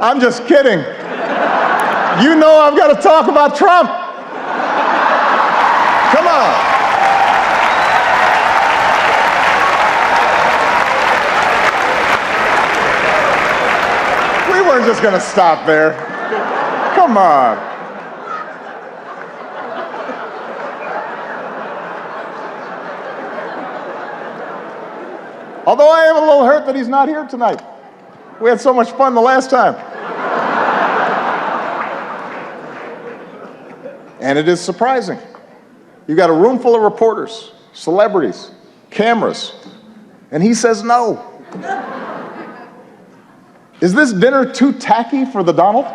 I'm just kidding. You know I've got to talk about Trump. Come on. We weren't just going to stop there. Come on. Although I am a little hurt that he's not here tonight. We had so much fun the last time. And it is surprising. You got a room full of reporters, celebrities, cameras, and he says no. Is this dinner too tacky for the Donald?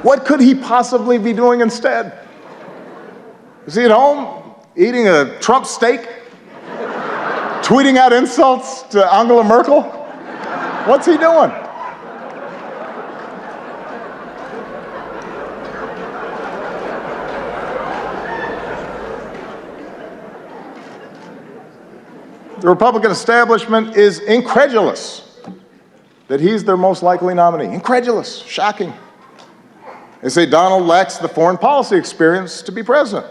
What could he possibly be doing instead? Is he at home eating a Trump steak? Tweeting out insults to Angela Merkel? What's he doing? The Republican establishment is incredulous that he's their most likely nominee. Incredulous, shocking. They say Donald lacks the foreign policy experience to be president.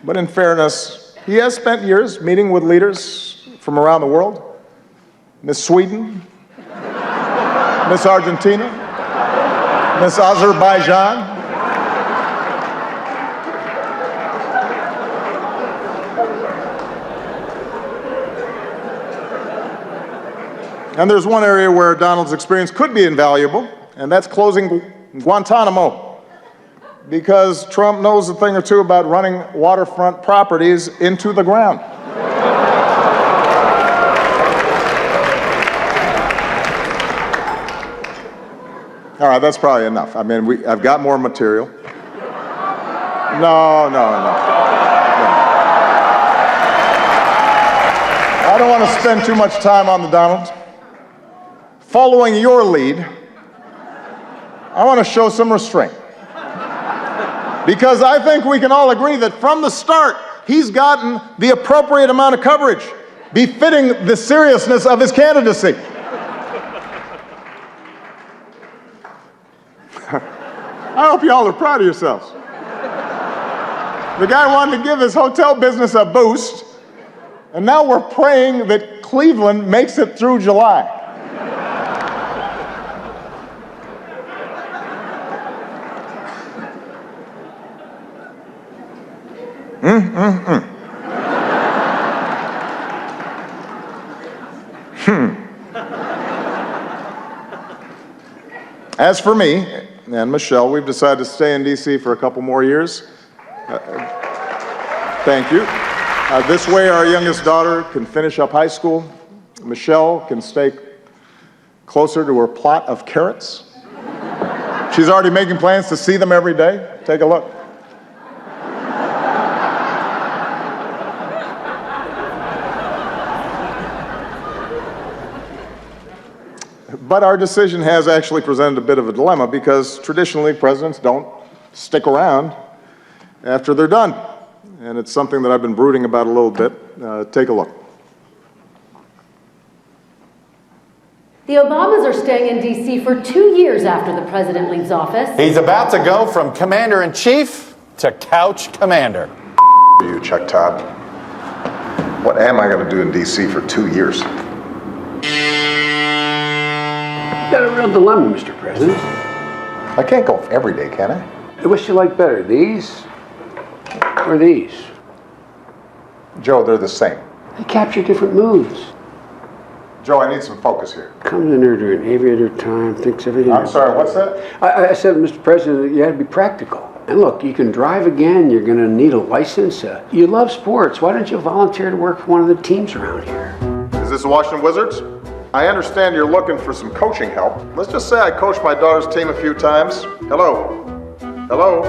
But in fairness, he has spent years meeting with leaders from around the world. Miss Sweden, Miss Argentina, Miss Azerbaijan. And there's one area where Donald's experience could be invaluable, and that's closing Guantanamo. Because Trump knows a thing or two about running waterfront properties into the ground. All right, that's probably enough. I mean, I've got more material. No. I don't want to spend too much time on the Donald. Following your lead, I want to show some restraint. Because I think we can all agree that from the start, he's gotten the appropriate amount of coverage, befitting the seriousness of his candidacy. I hope you all are proud of yourselves. The guy wanted to give his hotel business a boost, and now we're praying that Cleveland makes it through July. As for me and Michelle, we've decided to stay in D.C. for a couple more years. Thank you. This way, our youngest daughter can finish up high school. Michelle can stay closer to her plot of carrots. She's already making plans to see them every day. Take a look. But our decision has actually presented a bit of a dilemma because traditionally presidents don't stick around after they're done. And it's something that I've been brooding about a little bit. Take a look. The Obamas are staying in D.C. for 2 years after the president leaves office. He's about to go from commander-in-chief to couch commander. You, Chuck Todd. What am I going to do in D.C. for 2 years? You've got a real dilemma, Mr. President. I can't go every day, can I? Which you like better, these or these? Joe, they're the same. They capture different moods. Joe, I need some focus here. Comes in there during aviator time, thinks everything. I'm sorry, what's that? I said, Mr. President, you had to be practical. And look, you can drive again, you're going to need a license. You love sports. Why don't you volunteer to work for one of the teams around here? Is this the Washington Wizards? I understand you're looking for some coaching help. Let's just say I coached my daughter's team a few times. Hello? Hello?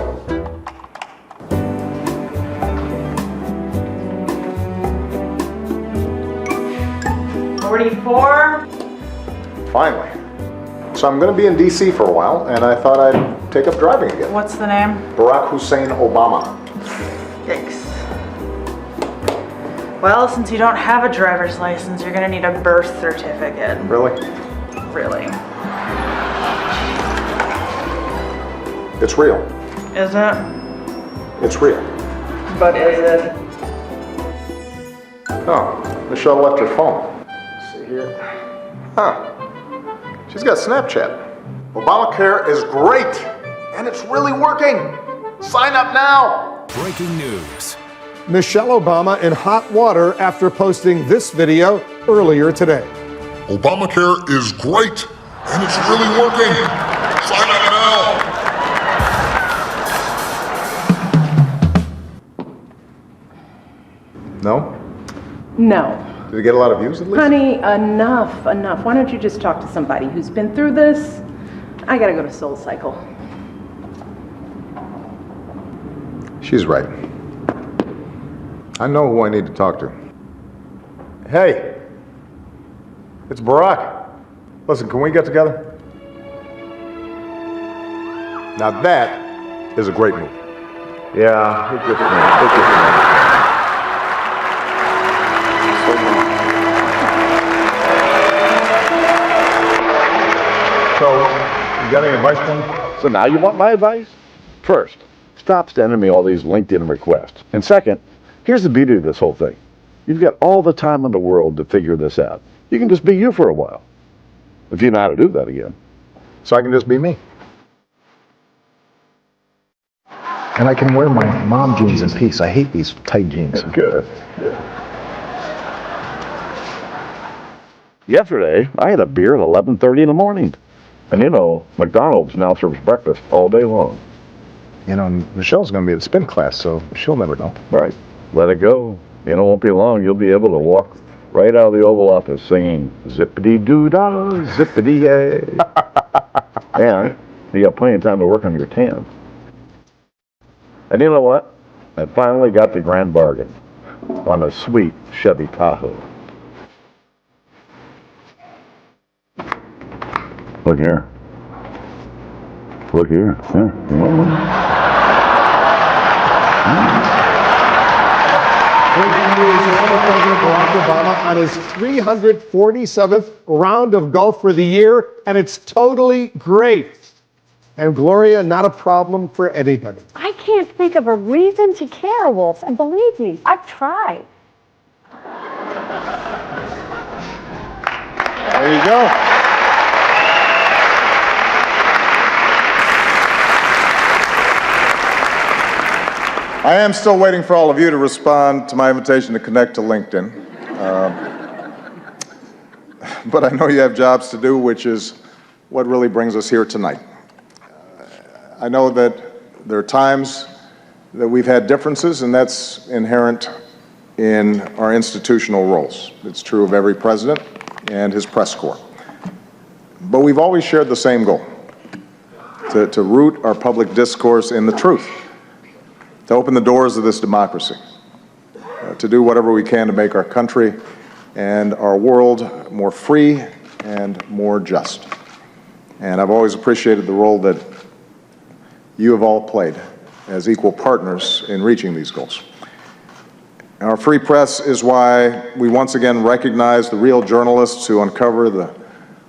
$44. Finally. So I'm going to be in D.C. for a while, and I thought I'd take up driving again. What's the name? Barack Hussein Obama. Yikes. Well, since you don't have a driver's license, you're gonna need a birth certificate. Really? Really? It's real. Is it? It's real. But is it? Oh, Michelle left her phone. Let's see here. Huh. She's got Snapchat. Obamacare is great, and it's really working. Sign up now. Breaking news. Michelle Obama in hot water after posting this video earlier today. Obamacare is great, and it's really working. Sign up now. No? No. Did it get a lot of views at least? Honey, enough. Why don't you just talk to somebody who's been through this? I gotta go to Soul Cycle. She's right. I know who I need to talk to. Hey, it's Barack. Listen, can we get together? Now that is a great move. Yeah, it gets me. So, you got any advice for me? So now you want my advice? First, stop sending me all these LinkedIn requests. And second, here's the beauty of this whole thing. You've got all the time in the world to figure this out. You can just be you for a while. If you know how to do that again. So I can just be me. And I can wear my mom jeans in peace. I hate these tight jeans. Good. Yesterday, I had a beer at 11:30 in the morning. And you know, McDonald's now serves breakfast all day long. You know, Michelle's going to be at the spin class, so she'll never know. Right. Let it go. You know, it won't be long. You'll be able to walk right out of the Oval Office singing zippity-doo-dah, zippity-yay. And you got plenty of time to work on your tan. And you know what? I finally got the grand bargain on a sweet Chevy Tahoe. Look here. Look here. Yeah. Breaking news, former President Barack Obama on his 347th round of golf for the year, and it's totally great. And Gloria, not a problem for anybody. I can't think of a reason to care, Wolf, and believe me, I've tried. There you go. I am still waiting for all of you to respond to my invitation to connect to LinkedIn. But I know you have jobs to do, which is what really brings us here tonight. I know that there are times that we've had differences, and that's inherent in our institutional roles. It's true of every president and his press corps. But we've always shared the same goal, to root our public discourse in the truth, to open the doors of this democracy, to do whatever we can to make our country and our world more free and more just. And I've always appreciated the role that you have all played as equal partners in reaching these goals. Our free press is why we once again recognize the real journalists who uncover the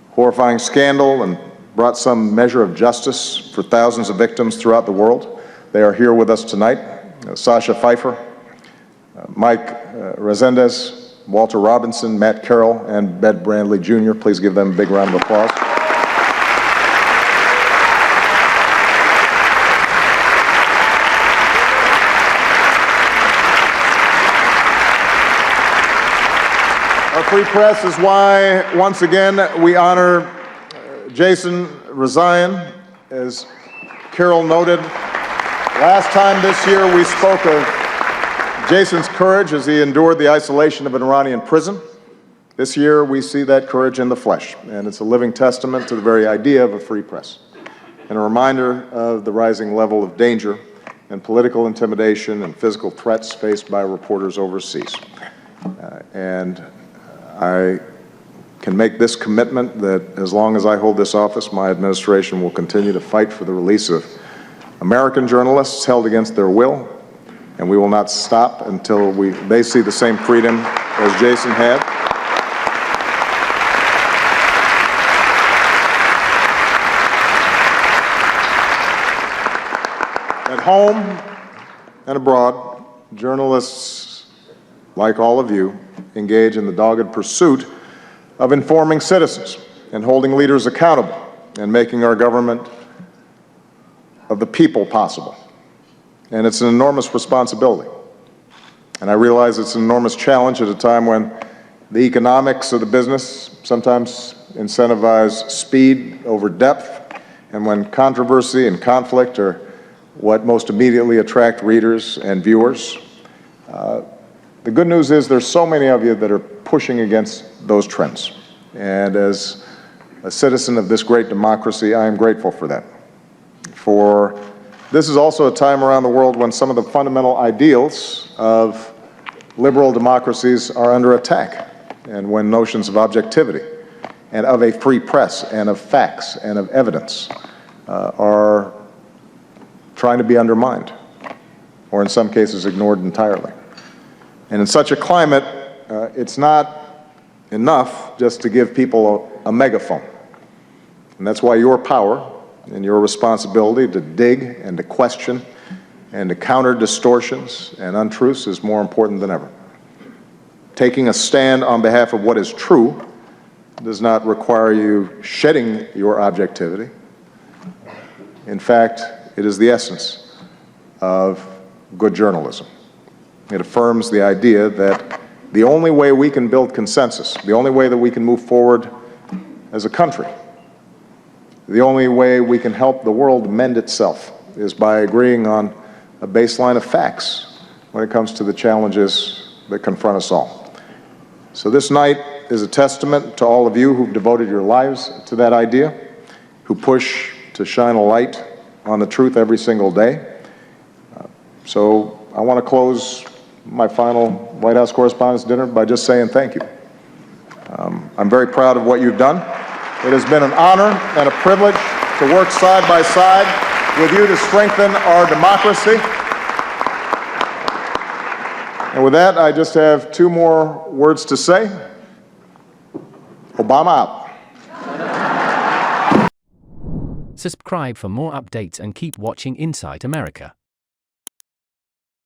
horrifying scandal and brought some measure of justice for thousands of victims throughout the world. They are here with us tonight. Sasha Pfeiffer, Mike Resendez, Walter Robinson, Matt Carroll, and Ben Brandley Jr. Please give them a big round of applause. Our free press is why, once again, we honor Jason Rezaian. As Carol noted, last time this year we spoke of Jason's courage as he endured the isolation of an Iranian prison. This year we see that courage in the flesh, and it's a living testament to the very idea of a free press, and a reminder of the rising level of danger and political intimidation and physical threats faced by reporters overseas. And I can make this commitment that as long as I hold this office, my administration will continue to fight for the release of American journalists held against their will, and we will not stop until they see the same freedom as Jason had. At home and abroad, journalists, like all of you, engage in the dogged pursuit of informing citizens and holding leaders accountable and making our government of the people possible. And it's an enormous responsibility. And I realize it's an enormous challenge at a time when the economics of the business sometimes incentivize speed over depth, and when controversy and conflict are what most immediately attract readers and viewers. The good news is there's so many of you that are pushing against those trends. And as a citizen of this great democracy, I am grateful for that. For this is also a time around the world when some of the fundamental ideals of liberal democracies are under attack, and when notions of objectivity and of a free press and of facts and of evidence are trying to be undermined, or in some cases ignored entirely. And in such a climate, it's not enough just to give people a megaphone. And that's why your power and your responsibility to dig and to question and to counter distortions and untruths is more important than ever. Taking a stand on behalf of what is true does not require you shedding your objectivity. In fact, it is the essence of good journalism. It affirms the idea that the only way we can build consensus, the only way that we can move forward as a country, the only way we can help the world mend itself is by agreeing on a baseline of facts when it comes to the challenges that confront us all. So this night is a testament to all of you who've devoted your lives to that idea, who push to shine a light on the truth every single day. So I want to close my final White House Correspondents' Dinner by just saying thank you. I'm very proud of what you've done. It has been an honor and a privilege to work side by side with you to strengthen our democracy. And with that, I just have two more words to say. Obama out. Subscribe for more updates and keep watching Inside America.